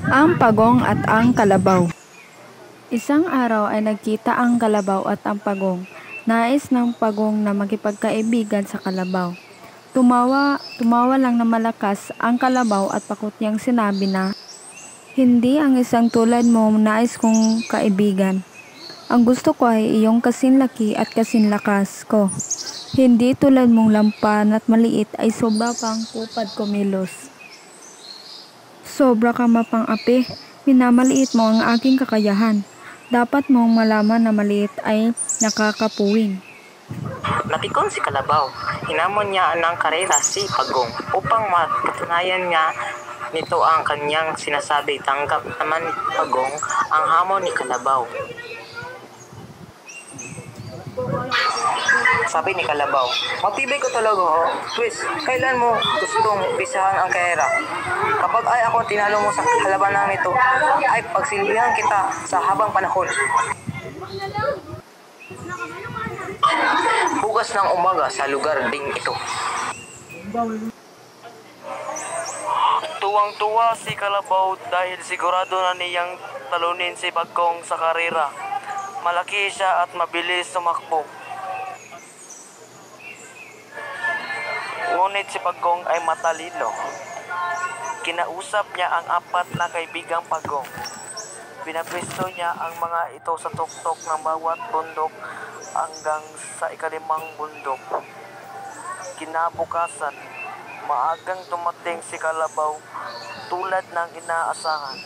Ang pagong at ang kalabaw. Isang araw ay nagkita ang kalabaw at ang pagong. Nais ng pagong na makipagkaibigan sa kalabaw. Tumawa lang na malakas ang kalabaw at pakot niyang sinabi na, "Hindi ang isang tulad mo nais kong kaibigan. Ang gusto ko ay iyong kasinlaki at kasinlakas ko. Hindi tulad mong lampan at maliit ay sobra pang kupad kumilos. Sobra ka mapang-api, minamaliit mo ang aking kakayahan. Dapat mong malaman na maliit ay nakakapuwing." Napikon si Kalabaw. Hinamon niya ng karera si Pagong upang mapatunayan niya nito ang kanyang sinasabi. Tanggap naman ni Pagong ang hamon ni Kalabaw. Sabi ni Kalabaw, "Matibay ko talaga ho. Twist, kailan mo gustong umpisahan ang karera? Kapag ay ako tinalo mo sa halabanan nito, ay pagsilbihan kita sa habang panahon." Bukas ng umaga sa lugar ding ito. Tuwang-tuwa si Kalabaw dahil sigurado na niyang talunin si Pagong sa karera. Malaki siya at mabilis tumakbo. Ngunit si Pagong ay matalino. Kinausap niya ang apat na kaibigang Pagong. Pinapwesto niya ang mga ito sa tuktok ng bawat bundok hanggang sa ikalimang bundok. Kinabukasan, maagang dumating si Kalabaw tulad ng inaasahan.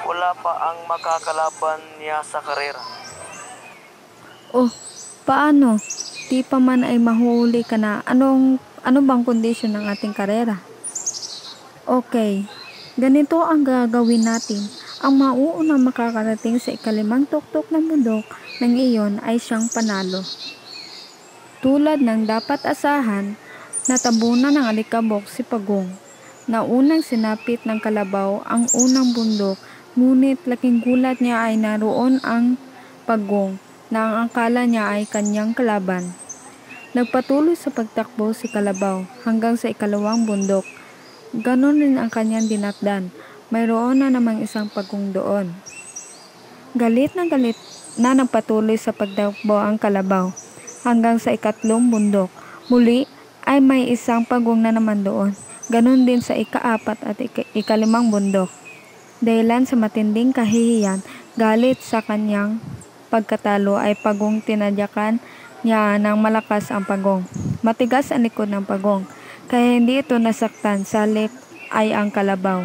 Wala pa ang makakalaban niya sa karera. "Oh, paano? Di pa man ay mahuli ka na. Ano bang kondisyon ng ating karera?" "Okay, ganito ang gagawin natin. Ang mauunang makakarating sa ikalimang tuktok ng bundok ng iyon ay siyang panalo." Tulad ng dapat asahan, natabunan ng alikabok si Pagong. Naunang sinapit ng Kalabaw ang unang bundok, ngunit laking gulat niya ay naroon ang Pagong na ang akala niya ay kanyang kalaban. Nagpatuloy sa pagtakbo si Kalabaw hanggang sa ikalawang bundok. Ganon rin ang kanyang dinakdan. Mayroon na namang isang Pagong doon. Galit na nagpatuloy sa pagtakbo ang Kalabaw hanggang sa ikatlong bundok. Muli ay may isang Pagong na naman doon. Ganon din sa ikaapat at ikalimang bundok. Dahilan sa matinding kahihiyan, galit sa kanyang pagkatalo ay Pagong tinadyakan niya ng malakas ang Pagong. Matigas ang likod ng Pagong, kaya hindi ito nasaktan, salip ay ang Kalabaw.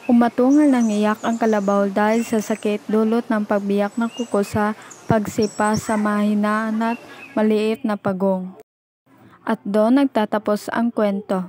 Umatungal ng iyak ang Kalabaw dahil sa sakit dulot ng pagbiyak ng kuko sa pagsipa sa mahinaan at maliit na Pagong. At doon nagtatapos ang kwento.